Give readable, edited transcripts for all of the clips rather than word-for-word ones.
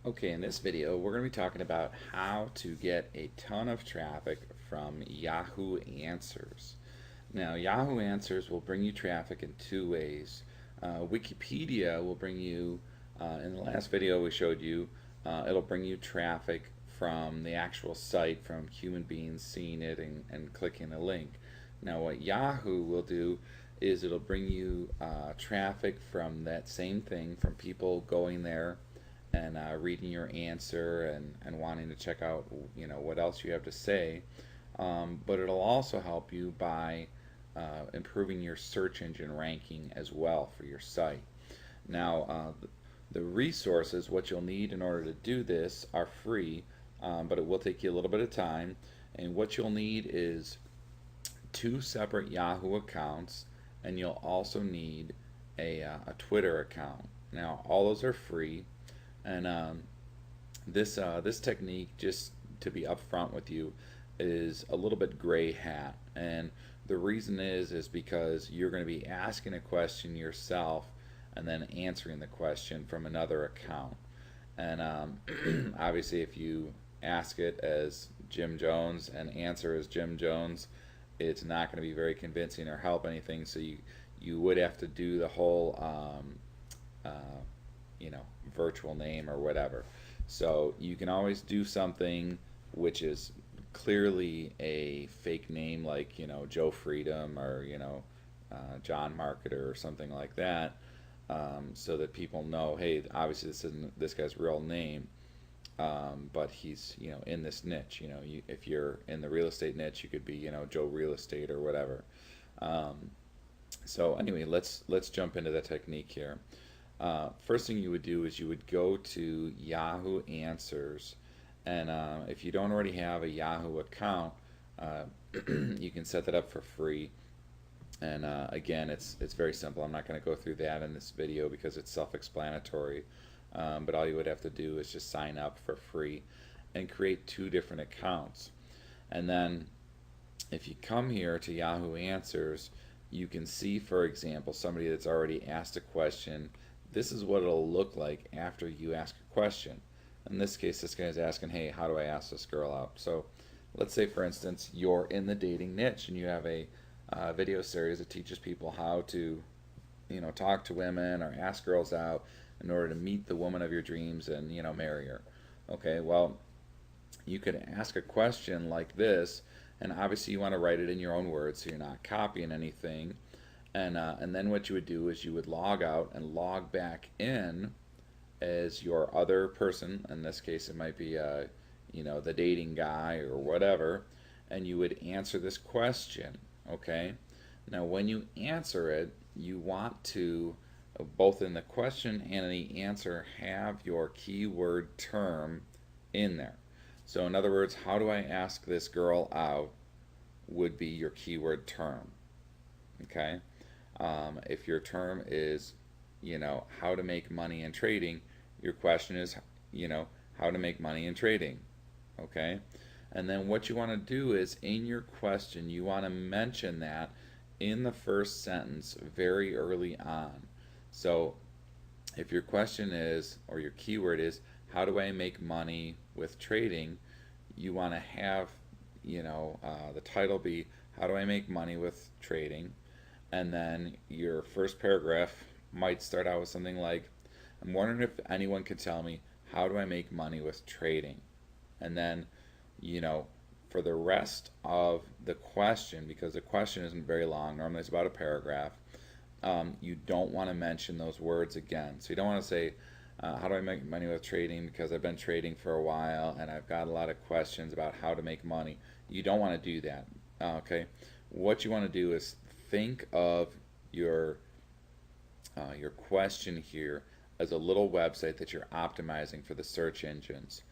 Okay, in this video, we're going to be talking about how to get a ton of traffic from Yahoo Answers. Now, Yahoo Answers will bring you traffic in two ways. Wikipedia will bring you, in the last video we showed you, it'll bring you traffic from the actual site, from human beings seeing it and clicking a link. Now, what Yahoo will do is it'll bring you traffic from that same thing, from people going there and reading your answer and wanting to check out what else you have to say, but it'll also help you by improving your search engine ranking as well for your site. Now the resources, what you'll need in order to do this, are free, but it will take you a little bit of time, and what you'll need is two separate Yahoo accounts, and you'll also need a Twitter account. Now all those are free, and this technique, just to be upfront with you, is a little bit gray hat. And the reason is because you're going to be asking a question yourself and then answering the question from another account. And obviously, if you ask it as Jim Jones and answer as Jim Jones, it's not going to be very convincing or help anything. So you would have to do the whole virtual name or whatever. So you can always do something which is clearly a fake name, like Joe Freedom, or John Marketer or something like that, so that people know, hey, obviously this isn't this guy's real name, but he's in this niche. If you're in the real estate niche, you could be Joe Real Estate or whatever. So anyway, let's jump into the technique here. First thing you would do is you would go to Yahoo Answers, and if you don't already have a Yahoo account, you can set that up for free. And again, it's very simple. I'm not going to go through that in this video because it's self-explanatory, but all you would have to do is just sign up for free and create two different accounts. And then if you come here to Yahoo Answers, you can see, for example, somebody that's already asked a question. This is what it'll look like after you ask a question. In this case, this guy's asking, hey, how do I ask this girl out? So let's say, for instance, you're in the dating niche and you have a video series that teaches people how to talk to women or ask girls out in order to meet the woman of your dreams and marry her. Okay, well, you could ask a question like this, and obviously you want to write it in your own words so you're not copying anything. And then what you would do is you would log out and log back in as your other person. In this case, it might be the dating guy or whatever, and you would answer this question. Okay, now when you answer it, you want to, both in the question and in the answer, have your keyword term in there. So in other words, how do I ask this girl out would be your keyword term. Okay, if your term is how to make money in trading, your question is how to make money in trading. Okay, and then what you want to do is, in your question, you want to mention that in the first sentence very early on. So if your question is, or your keyword is, how do I make money with trading, you want to have the title be, how do I make money with trading? And then your first paragraph might start out with something like, I'm wondering if anyone could tell me, how do I make money with trading? And then for the rest of the question, because the question isn't very long, normally it's about a paragraph, you don't want to mention those words again. So you don't want to say, how do I make money with trading, because I've been trading for a while and I've got a lot of questions about how to make money. You don't want to do that. Okay, what you want to do is think of your question here as a little website that you're optimizing for the search engines.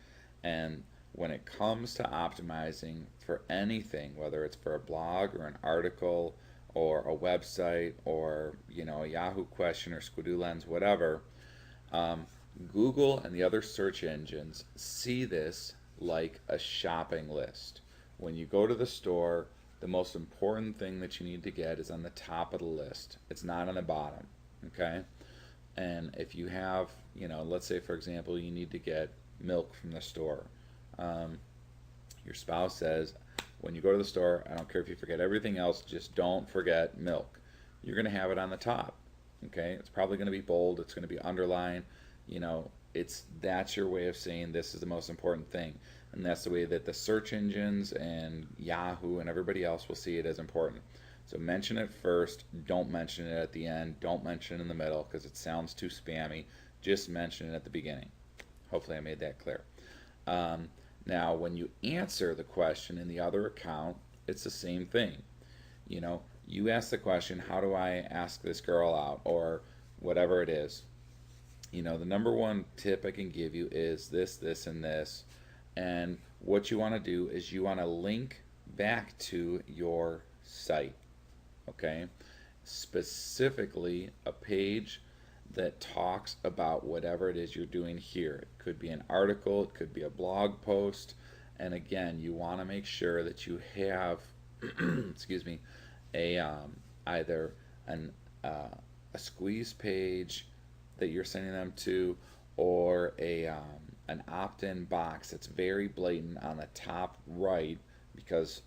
And when it comes to optimizing for anything, whether it's for a blog or an article or a website or a Yahoo question or Squidoo Lens, whatever, Google and the other search engines see this like a shopping list. When you go to the store, the most important thing that you need to get is on the top of the list. It's not on the bottom. Okay, and if you have let's say, for example, you need to get milk from the store. Um, your spouse says, when you go to the store, I don't care if you forget everything else, just don't forget milk. You're going to have it on the top. Okay, it's probably going to be bold. It's going to be underlined. That's your way of saying this is the most important thing, and that's the way that the search engines and Yahoo and everybody else will see it as important. So mention it first. Don't mention it at the end. Don't mention it in the middle because it sounds too spammy. Just mention it at the beginning. Hopefully, I made that clear. Um, Now, when you answer the question in the other account, it's the same thing. You ask the question, how do I ask this girl out, or whatever it is. The number one tip I can give you is this, this, and this. And what you want to do is you want to link back to your site, okay? Specifically, a page that talks about whatever it is you're doing here. It could be an article, it could be a blog post, and again, you want to make sure that you have, excuse me, either a squeeze page that you're sending them to, or an opt-in box that's very blatant on the top right, because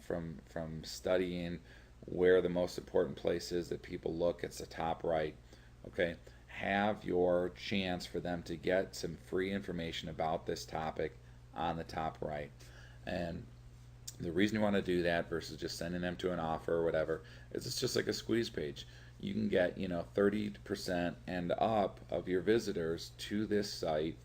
from studying where the most important place is that people look, it's the top right. Okay, have your chance for them to get some free information about this topic on the top right. And the reason you want to do that versus just sending them to an offer or whatever is it's just like a squeeze page. You can get 30% and up of your visitors to this site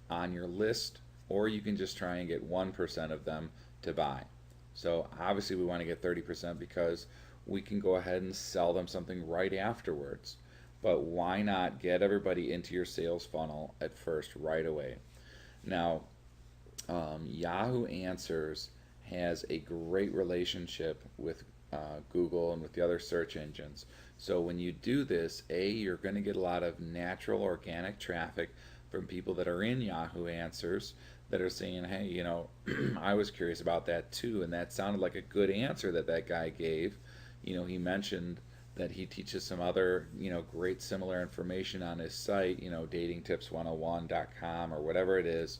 on your list, or you can just try and get 1% of them to buy. So obviously we want to get 30% because we can go ahead and sell them something right afterwards. But why not get everybody into your sales funnel at first right away? Now, Yahoo Answers has a great relationship with Google and with the other search engines. So when you do this, you're going to get a lot of natural organic traffic from people that are in Yahoo Answers that are saying, hey, I was curious about that too, and that sounded like a good answer that guy gave. He mentioned that he teaches some other, great similar information on his site, datingtips101.com or whatever it is.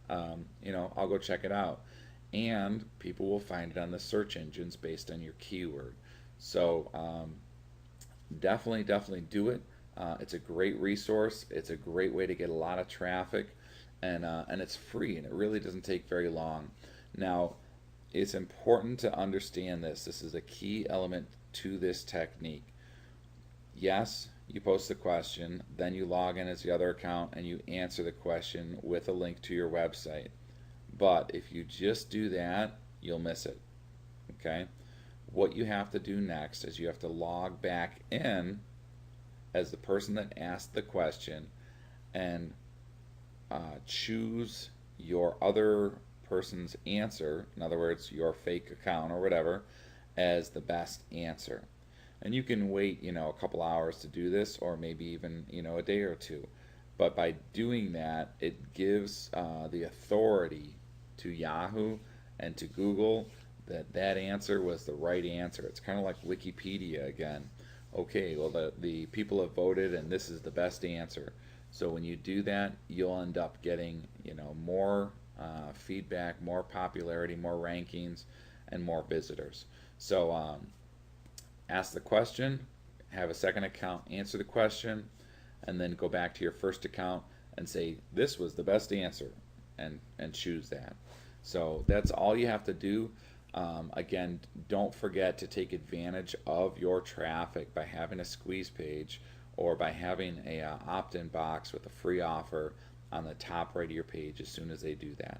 I'll go check it out. And people will find it on the search engines based on your keyword. So definitely do it. It's a great resource. It's a great way to get a lot of traffic, and it's free, and it really doesn't take very long. Now, it's important to understand this. This is a key element to this technique. Yes, you post the question, then you log in as the other account and you answer the question with a link to your website. But if you just do that, you'll miss it. Okay? What you have to do next is you have to log back in as the person that asked the question and choose your other person's answer, in other words, your fake account or whatever, as the best answer. And you can wait, a couple hours to do this, or maybe even, a day or two. But by doing that, it gives the authority to Yahoo and to Google that answer was the right answer. It's kind of like Wikipedia again. Okay, well, the people have voted, and this is the best answer. So when you do that, you'll end up getting, more feedback, more popularity, more rankings, and more visitors. So ask the question, have a second account answer the question, and then go back to your first account and say, this was the best answer, and choose that. So that's all you have to do. Again, don't forget to take advantage of your traffic by having a squeeze page or by having a opt-in box with a free offer on the top right of your page as soon as they do that.